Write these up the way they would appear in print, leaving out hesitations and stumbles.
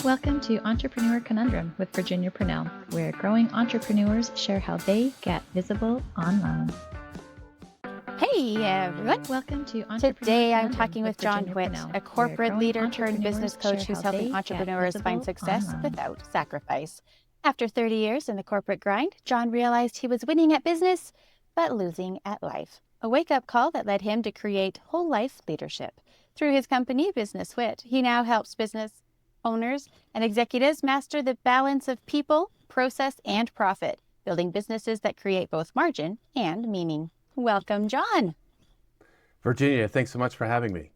Welcome to Entrepreneur Conundrum with Virginia Purnell, where growing entrepreneurs share how they get visible online. Hey everyone! Welcome to Entrepreneur Today I'm Conundrum talking with John Virginia Whitt, Purnell, a corporate where leader growing turned business entrepreneurs coach share who's how helping they entrepreneurs get find visible success online. without sacrifice. After 30 years in the corporate grind, John realized he was winning at business, but losing at life. A wake-up call that led him to create whole life leadership. Through his company, Business Whitt, he now helps business owners and executives master the balance of people, process, and profit, building businesses that create both margin and meaning. Welcome, John. Virginia, thanks so much for having me.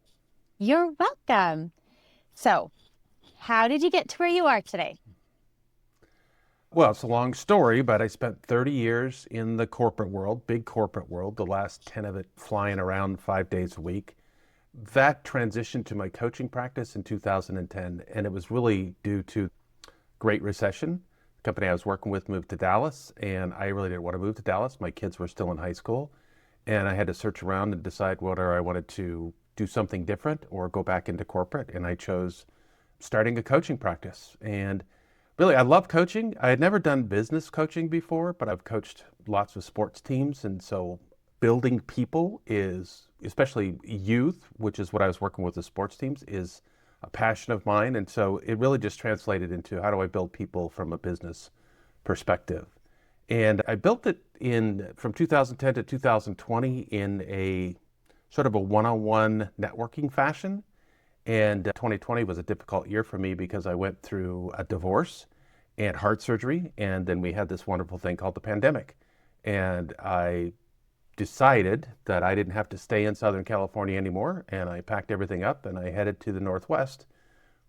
You're welcome. So, how did you get to where you are today? Well, it's a long story, but I spent 30 years in the corporate world, big corporate world, the last 10 of it flying around 5 days a week. That transitioned to my coaching practice in 2010, and it was really due to Great Recession. The company I was working with moved to Dallas, and I really didn't want to move to Dallas. My kids were still in high school, and I had to search around and decide whether I wanted to do something different or go back into corporate, and I chose starting a coaching practice. And really, I love coaching. I had never done business coaching before, but I've coached lots of sports teams, and so building people is, especially youth, which is what I was working with the sports teams, is a passion of mine. And so it really just translated into how do I build people from a business perspective. And I built it from 2010 to 2020 in a sort of a one-on-one networking fashion. And 2020 was a difficult year for me because I went through a divorce and heart surgery. And then we had this wonderful thing called the pandemic. And I decided that I didn't have to stay in Southern California anymore, and I packed everything up and I headed to the Northwest,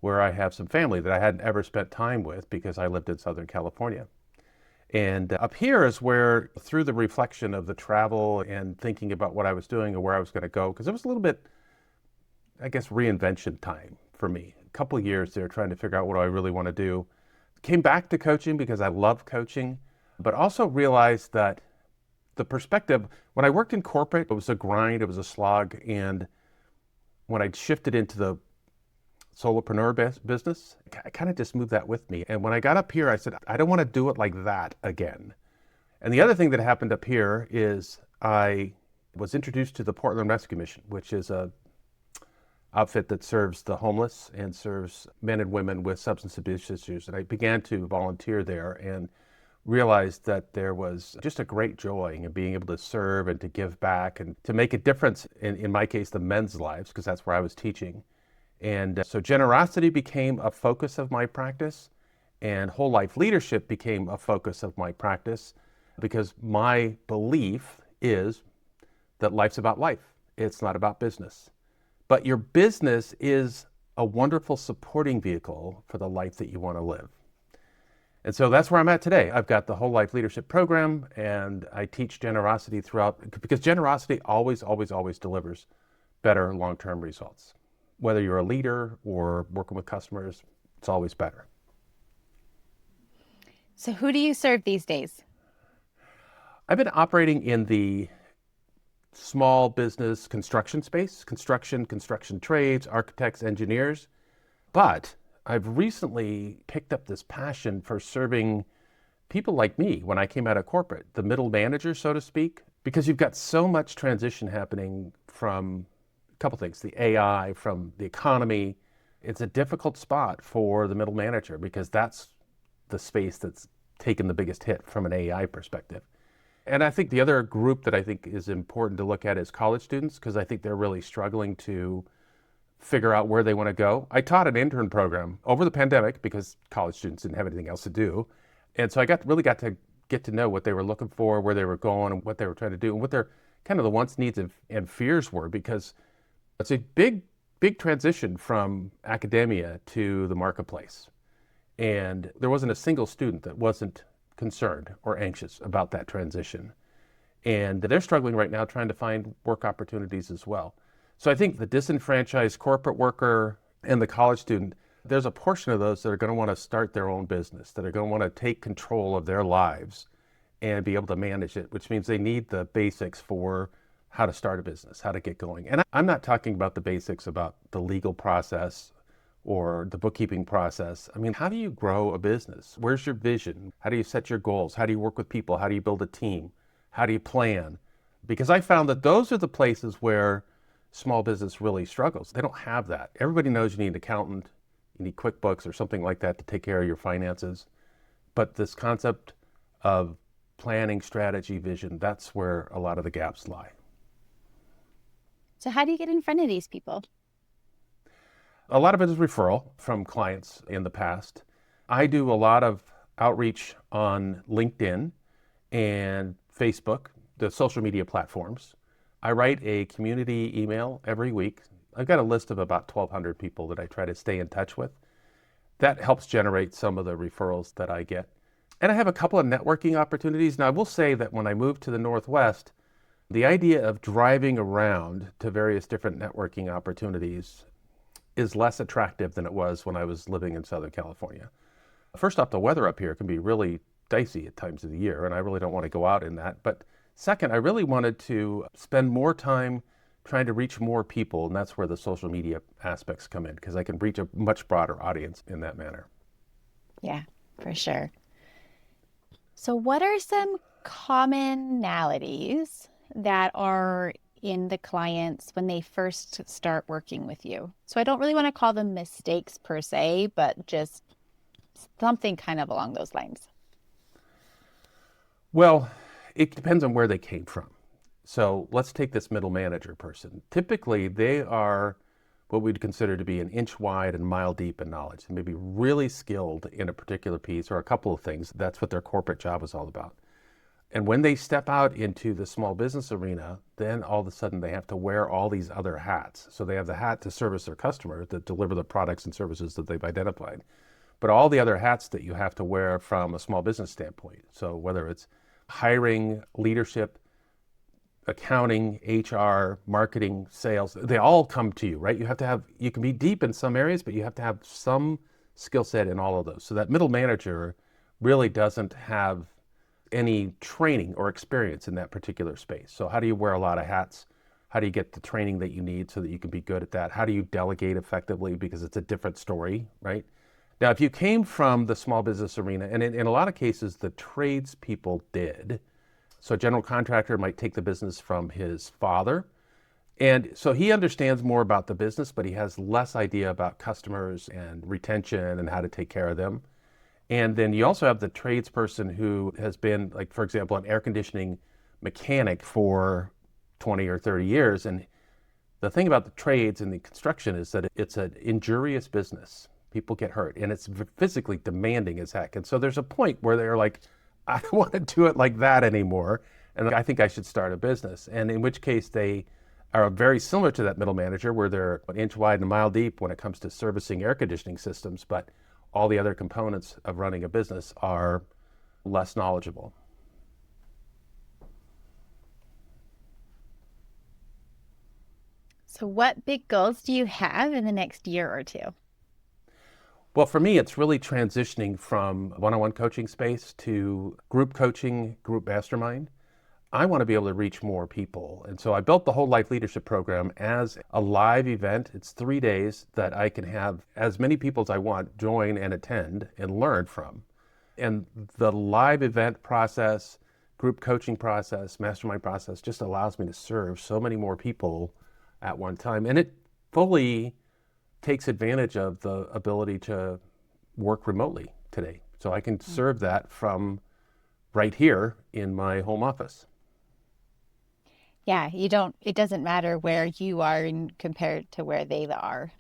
where I have some family that I hadn't ever spent time with because I lived in Southern California. And up here is where, through the reflection of the travel and thinking about what I was doing and where I was going to go, because it was a little bit, I guess, reinvention time for me. A couple of years there trying to figure out what do I really want to do. Came back to coaching because I love coaching, but also realized that the perspective, when I worked in corporate, it was a grind, it was a slog. And when I shifted into the solopreneur business, I kind of just moved that with me. And when I got up here, I said, I don't want to do it like that again. And the other thing that happened up here is I was introduced to the Portland Rescue Mission, which is a outfit that serves the homeless and serves men and women with substance abuse issues. And I began to volunteer there and realized that there was just a great joy in being able to serve and to give back and to make a difference, in my case, the men's lives, because that's where I was teaching. And so generosity became a focus of my practice, and whole life leadership became a focus of my practice, because my belief is that life's about life. It's not about business. But your business is a wonderful supporting vehicle for the life that you want to live. And so that's where I'm at today. I've got the whole life leadership program, and I teach generosity throughout, because generosity always, always, always delivers better long-term results. Whether you're a leader or working with customers, it's always better. So who do you serve these days? I've been operating in the small business construction space, construction trades, architects, engineers, but I've recently picked up this passion for serving people like me when I came out of corporate, the middle manager, so to speak, because you've got so much transition happening from a couple things, the AI, from the economy. It's a difficult spot for the middle manager because that's the space that's taken the biggest hit from an AI perspective. And I think the other group that I think is important to look at is college students, because I think they're really struggling to figure out where they want to go. I taught an intern program over the pandemic because college students didn't have anything else to do. And so I really got to get to know what they were looking for, where they were going, and what they were trying to do, and what their kind of the wants, needs, and fears were, because it's a big transition from academia to the marketplace. And there wasn't a single student that wasn't concerned or anxious about that transition. And they're struggling right now trying to find work opportunities as well. So I think the disenfranchised corporate worker and the college student, there's a portion of those that are going to want to start their own business, that are going to want to take control of their lives and be able to manage it, which means they need the basics for how to start a business, how to get going. And I'm not talking about the basics about the legal process or the bookkeeping process. I mean, how do you grow a business? Where's your vision? How do you set your goals? How do you work with people? How do you build a team? How do you plan? Because I found that those are the places where small business really struggles. They don't have that. Everybody knows you need an accountant, you need QuickBooks or something like that to take care of your finances. But this concept of planning, strategy, vision, that's where a lot of the gaps lie. So how do you get in front of these people? A lot of it is referral from clients in the past. I do a lot of outreach on LinkedIn and Facebook, the social media platforms. I write a community email every week. I've got a list of about 1,200 people that I try to stay in touch with. That helps generate some of the referrals that I get. And I have a couple of networking opportunities. Now, I will say that when I moved to the Northwest, the idea of driving around to various different networking opportunities is less attractive than it was when I was living in Southern California. First off, the weather up here can be really dicey at times of the year, and I really don't want to go out in that. But second, I really wanted to spend more time trying to reach more people, and that's where the social media aspects come in, because I can reach a much broader audience in that manner. Yeah, for sure. So what are some commonalities that are in the clients when they first start working with you? So I don't really want to call them mistakes per se, but just something kind of along those lines. Well, it depends on where they came from. So let's take this middle manager person. Typically, they are what we'd consider to be an inch wide and mile deep in knowledge. They may be really skilled in a particular piece or a couple of things. That's what their corporate job is all about. And when they step out into the small business arena, then all of a sudden they have to wear all these other hats. So they have the hat to service their customers, that deliver the products and services that they've identified, but all the other hats that you have to wear from a small business standpoint. So whether it's hiring, leadership, accounting, HR, marketing, sales, they all come to you, right? You can be deep in some areas, but you have to have some skill set in all of those. So that middle manager really doesn't have any training or experience in that particular space. So how do you wear a lot of hats? How do you get the training that you need so that you can be good at that? How do you delegate effectively? Because it's a different story, right? Now, if you came from the small business arena, and in a lot of cases, the tradespeople did. So a general contractor might take the business from his father. And so he understands more about the business, but he has less idea about customers and retention and how to take care of them. And then you also have the tradesperson who has been, like, for example, an air conditioning mechanic for 20 or 30 years. And the thing about the trades and the construction is that it's an injurious business. People get hurt, and it's physically demanding as heck. And so there's a point where they're like, I don't want to do it like that anymore, and I think I should start a business. And in which case they are very similar to that middle manager, where they're an inch wide and a mile deep when it comes to servicing air conditioning systems, but all the other components of running a business are less knowledgeable. So what big goals do you have in the next year or two? Well, for me, it's really transitioning from one-on-one coaching space to group coaching, group mastermind. I want to be able to reach more people. And so I built the Whole Life Leadership Program as a live event. It's 3 days that I can have as many people as I want join and attend and learn from. And the live event process, group coaching process, mastermind process just allows me to serve so many more people at one time. And it fully takes advantage of the ability to work remotely today. So I can serve that from right here in my home office. Yeah, it doesn't matter where you are compared to where they are.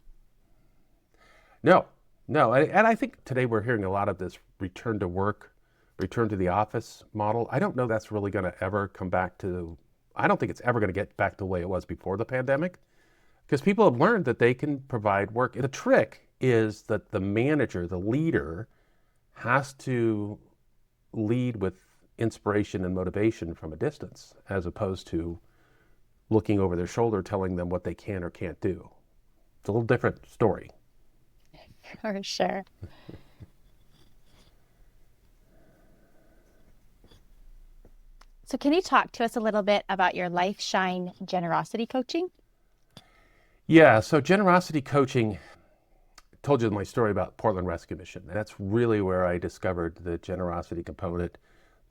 No. And I think today we're hearing a lot of this return to work, return to the office model. I don't know that's really going to ever come back to, I don't think it's ever going to get back to the way it was before the pandemic, because people have learned that they can provide work. The trick is that the manager, the leader, has to lead with inspiration and motivation from a distance, as opposed to looking over their shoulder, telling them what they can or can't do. It's a little different story. For sure. So can you talk to us a little bit about your Life Shine generosity coaching? Yeah, so generosity coaching told you my story about Portland Rescue Mission. And that's really where I discovered the generosity component.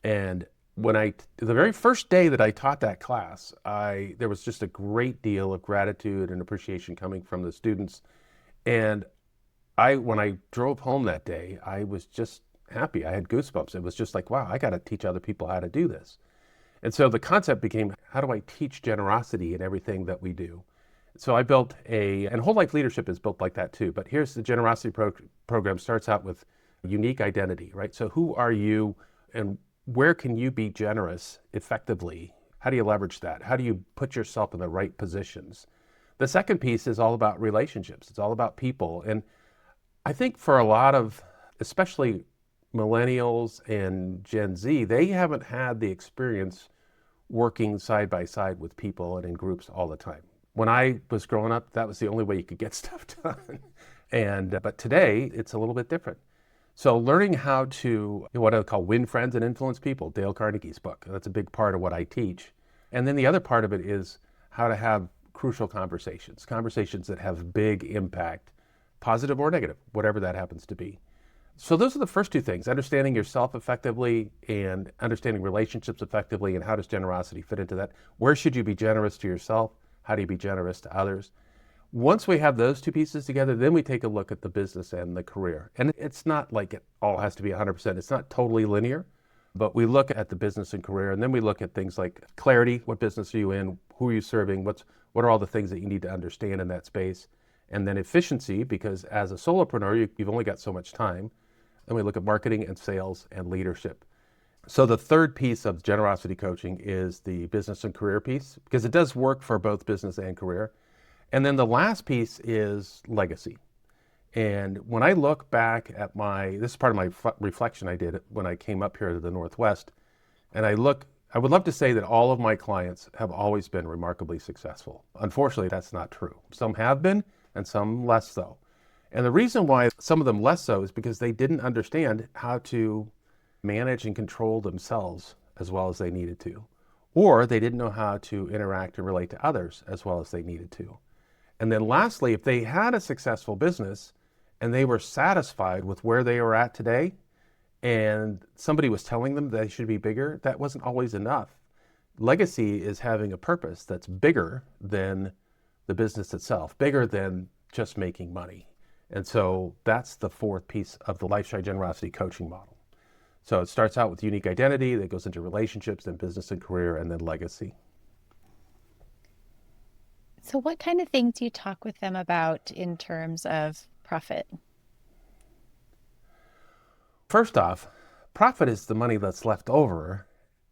And the very first day that I taught that class, there was just a great deal of gratitude and appreciation coming from the students. And when I drove home that day, I was just happy. I had goosebumps. It was just like, wow, I got to teach other people how to do this. And so the concept became, how do I teach generosity in everything that we do? So I built and whole life leadership is built like that too. But here's the generosity program starts out with unique identity, right? So who are you and where can you be generous effectively? How do you leverage that? How do you put yourself in the right positions? The second piece is all about relationships. It's all about people. And I think for a lot of, especially millennials and Gen Z, they haven't had the experience working side by side with people and in groups all the time. When I was growing up, that was the only way you could get stuff done. But today, it's a little bit different. So learning how to, what I call win friends and influence people, Dale Carnegie's book, that's a big part of what I teach. And then the other part of it is how to have crucial conversations that have big impact, positive or negative, whatever that happens to be. So those are the first two things, understanding yourself effectively and understanding relationships effectively, and how does generosity fit into that? Where should you be generous to yourself? How do you be generous to others? Once we have those two pieces together, then we take a look at the business and the career. And it's not like it all has to be 100%. It's not totally linear, but we look at the business and career, and then we look at things like clarity. What business are you in? Who are you serving? What are all the things that you need to understand in that space? And then efficiency, because as a solopreneur, you've only got so much time. Then we look at marketing and sales and leadership. So the third piece of generosity coaching is the business and career piece, because it does work for both business and career. And then the last piece is legacy. And when I look back at this is part of my reflection I did when I came up here to the Northwest, and I would love to say that all of my clients have always been remarkably successful. Unfortunately, that's not true. Some have been, and some less so. And the reason why some of them less so is because they didn't understand how to manage and control themselves as well as they needed to, or they didn't know how to interact and relate to others as well as they needed to. And then lastly, if they had a successful business and they were satisfied with where they were at today, and somebody was telling them they should be bigger, that wasn't always enough. Legacy is having a purpose that's bigger than the business itself, bigger than just making money. And so that's the fourth piece of the Lifestyle Generosity coaching model. So it starts out with unique identity, that goes into relationships, then business and career, and then legacy. So what kind of things do you talk with them about in terms of profit? First off, profit is the money that's left over.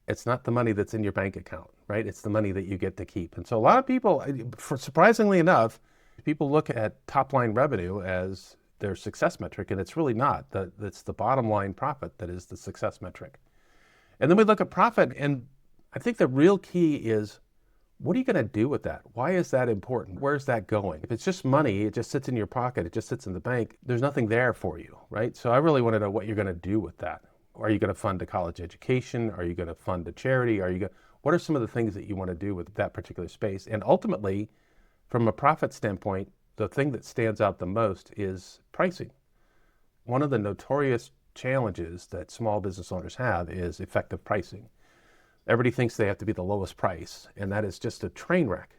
It's not the money that's in your bank account, right? It's the money that you get to keep. And so a lot of people, surprisingly enough, people look at top line revenue as their success metric, and it's really not. It's the bottom line profit that is the success metric. And then we look at profit, and I think the real key is, what are you going to do with that? Why is that important? Where's that going? If it's just money, it just sits in your pocket, it just sits in the bank, there's nothing there for you, right? So I really want to know what you're going to do with that. Are you going to fund a college education? Are you going to fund a charity? What are some of the things that you want to do with that particular space? And ultimately, from a profit standpoint, the thing that stands out the most is pricing. One of the notorious challenges that small business owners have is effective pricing. Everybody thinks they have to be the lowest price, and that is just a train wreck.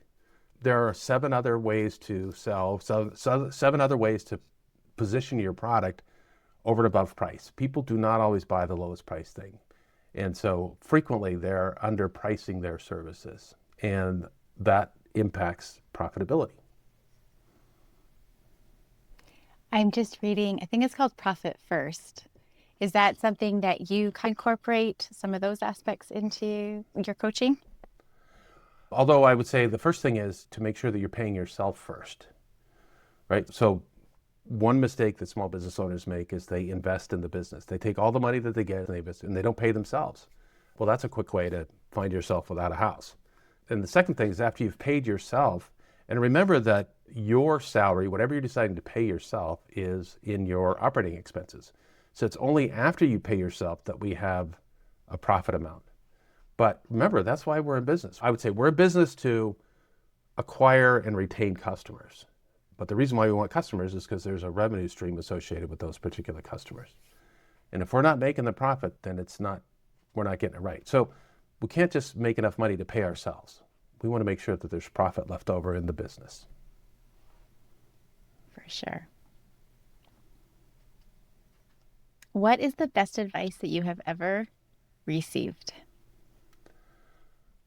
There are 7 other ways to sell, 7 other ways to position your product over and above price. People do not always buy the lowest price thing. And so frequently they're underpricing their services, and that impacts profitability. I'm just reading, I think it's called Profit First. Is that something that you incorporate some of those aspects into your coaching? Although I would say the first thing is to make sure that you're paying yourself first, right? So one mistake that small business owners make is they invest in the business. They take all the money that they get and they don't pay themselves. Well, that's a quick way to find yourself without a house. And the second thing is, after you've paid yourself, and remember that your salary, whatever you're deciding to pay yourself, is in your operating expenses. So it's only after you pay yourself that we have a profit amount. But remember, that's why we're in business. I would say we're in business to acquire and retain customers. But the reason why we want customers is because there's a revenue stream associated with those particular customers. And if we're not making the profit, then we're not getting it right. So we can't just make enough money to pay ourselves. We want to make sure that there's profit left over in the business. For sure. What is the best advice that you have ever received?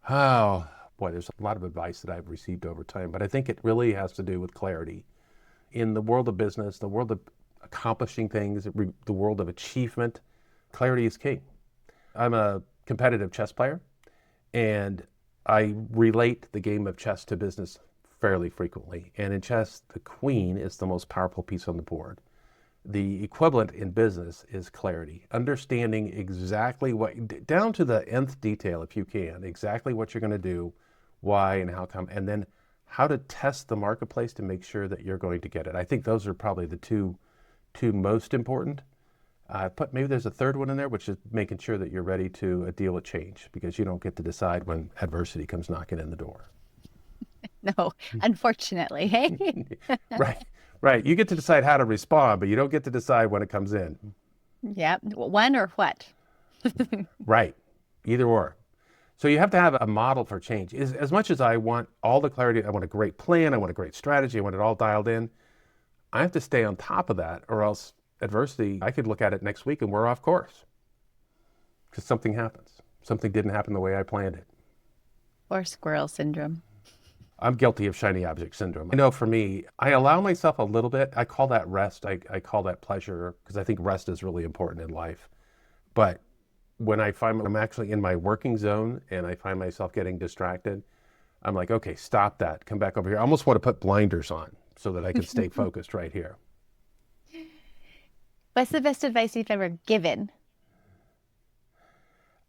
Oh, boy, there's a lot of advice that I've received over time, but I think it really has to do with clarity. In the world of business, the world of accomplishing things, the world of achievement, clarity is key. I'm a competitive chess player, and I relate the game of chess to business fairly frequently. And in chess, the queen is the most powerful piece on the board. The equivalent in business is clarity, understanding exactly down to the nth detail, if you can, exactly what you're going to do, why and how come, and then how to test the marketplace to make sure that you're going to get it. I think those are probably the two most important. But maybe there's a third one in there, which is making sure that you're ready to deal with change, because you don't get to decide when adversity comes knocking in the door. No, unfortunately, hey? Right. You get to decide how to respond, but you don't get to decide when it comes in. Yeah. When or what? Right. Either or. So you have to have a model for change. As much as I want all the clarity, I want a great plan, I want a great strategy, I want it all dialed in, I have to stay on top of that, or else adversity, I could look at it next week and we're off course. Because something happens. Something didn't happen the way I planned it. Or squirrel syndrome. I'm guilty of shiny object syndrome. I know for me, I allow myself a little bit. I call that rest. I call that pleasure, because I think rest is really important in life. But when I find I'm actually in my working zone and I find myself getting distracted, I'm like, okay, stop that. Come back over here. I almost want to put blinders on so that I can stay focused right here. What's the best advice you've ever given?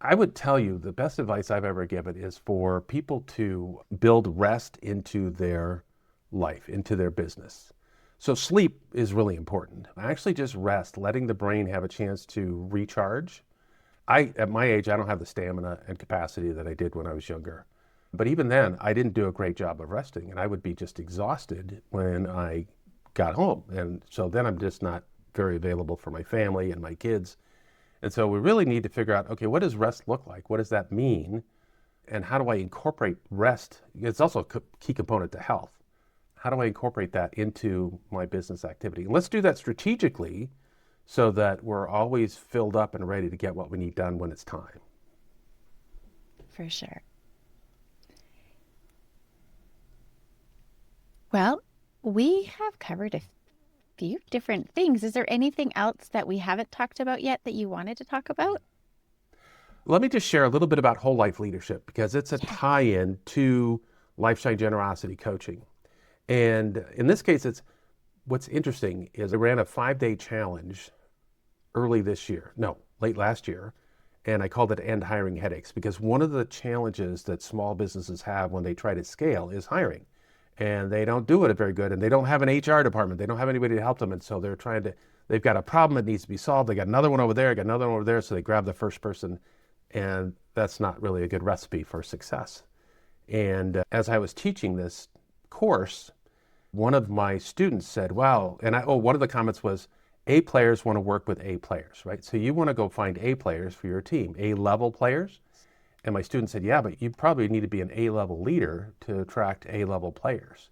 I would tell you the best advice I've ever given is for people to build rest into their life, into their business. So sleep is really important. Actually just rest, letting the brain have a chance to recharge. At my age, I don't have the stamina and capacity that I did when I was younger. But even then, I didn't do a great job of resting, and I would be just exhausted when I got home. And so then I'm just not very available for my family and my kids. And so we really need to figure out, okay, what does rest look like? What does that mean? And how do I incorporate rest? It's also a key component to health. How do I incorporate that into my business activity? And let's do that strategically so that we're always filled up and ready to get what we need done when it's time. For sure. Well, we have covered a few different things. Is there anything else that we haven't talked about yet that you wanted to talk about? Let me just share a little bit about whole life leadership, because it's a tie-in to Lifestyle Generosity coaching. And in this case, what's interesting is I ran a 5-day challenge late last year, and I called it End Hiring Headaches, because one of the challenges that small businesses have when they try to scale is hiring. And they don't do it very good, and they don't have an HR department. They don't have anybody to help them, and so they've got a problem that needs to be solved. They got another one over there, got another one over there, so they grab the first person, and that's not really a good recipe for success. And as I was teaching this course, one of my students said, wow, and one of the comments was, A players want to work with A players, right? So you want to go find A players for your team, A-level players. And my student said, yeah, but you probably need to be an A-level leader to attract A-level players.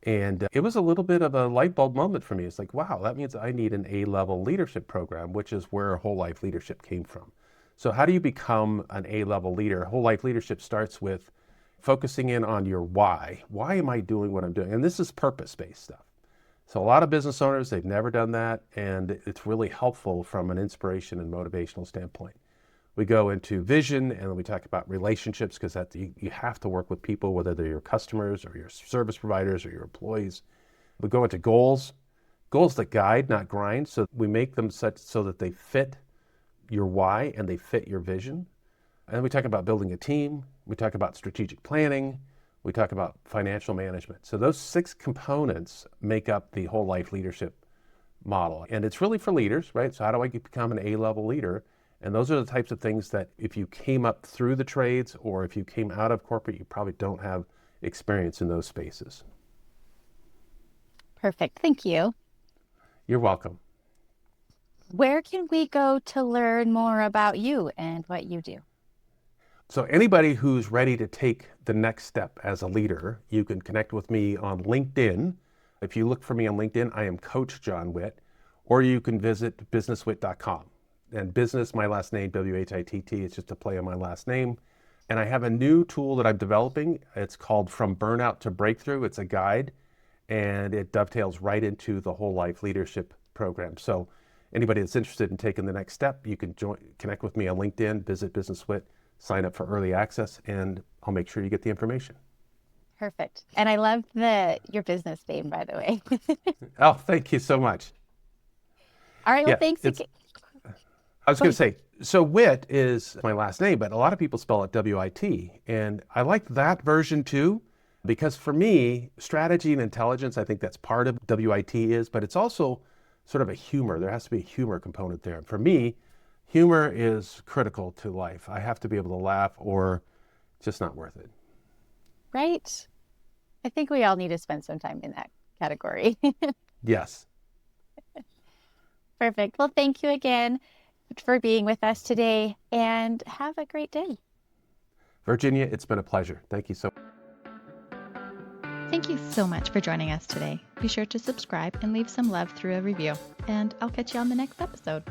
And it was a little bit of a light bulb moment for me. It's like, wow, that means I need an A-level leadership program, which is where whole life leadership came from. So how do you become an A-level leader? Whole life leadership starts with focusing in on your why. Why am I doing what I'm doing? And this is purpose-based stuff. So a lot of business owners, they've never done that, and it's really helpful from an inspiration and motivational standpoint. We go into vision, and then we talk about relationships, because you have to work with people, whether they're your customers or your service providers or your employees. We go into goals that guide, not grind. So we make them such so that they fit your why and they fit your vision. And then we talk about building a team. We talk about strategic planning. We talk about financial management. So those 6 components make up the whole life leadership model. And it's really for leaders, right? So how do I become an A-level leader? And those are the types of things that if you came up through the trades or if you came out of corporate, you probably don't have experience in those spaces. Perfect. Thank you. You're welcome. Where can we go to learn more about you and what you do? So anybody who's ready to take the next step as a leader, you can connect with me on LinkedIn. If you look for me on LinkedIn, I am Coach John Whitt, or you can visit businesswhitt.com. And business, my last name, W-H-I-T-T, it's just a play on my last name. And I have a new tool that I'm developing. It's called From Burnout to Breakthrough. It's a guide, and it dovetails right into the whole life leadership program. So anybody that's interested in taking the next step, you can connect with me on LinkedIn, visit Business Whitt, sign up for early access, and I'll make sure you get the information. Perfect. And I love your business name, by the way. Oh, thank you so much. All right. Well, Yeah, thanks again. I was going to say, so Whitt is my last name, but a lot of people spell it W-I-T. And I like that version too, because for me, strategy and intelligence, I think that's part of W-I-T is, but it's also sort of a humor. There has to be a humor component there. And for me, humor is critical to life. I have to be able to laugh or it's just not worth it. Right. I think we all need to spend some time in that category. Yes. Perfect. Well, thank you again for being with us today, and have a great day. Virginia, it's been a pleasure. Thank you so much. Thank you so much for joining us today. Be sure to subscribe and leave some love through a review. And I'll catch you on the next episode.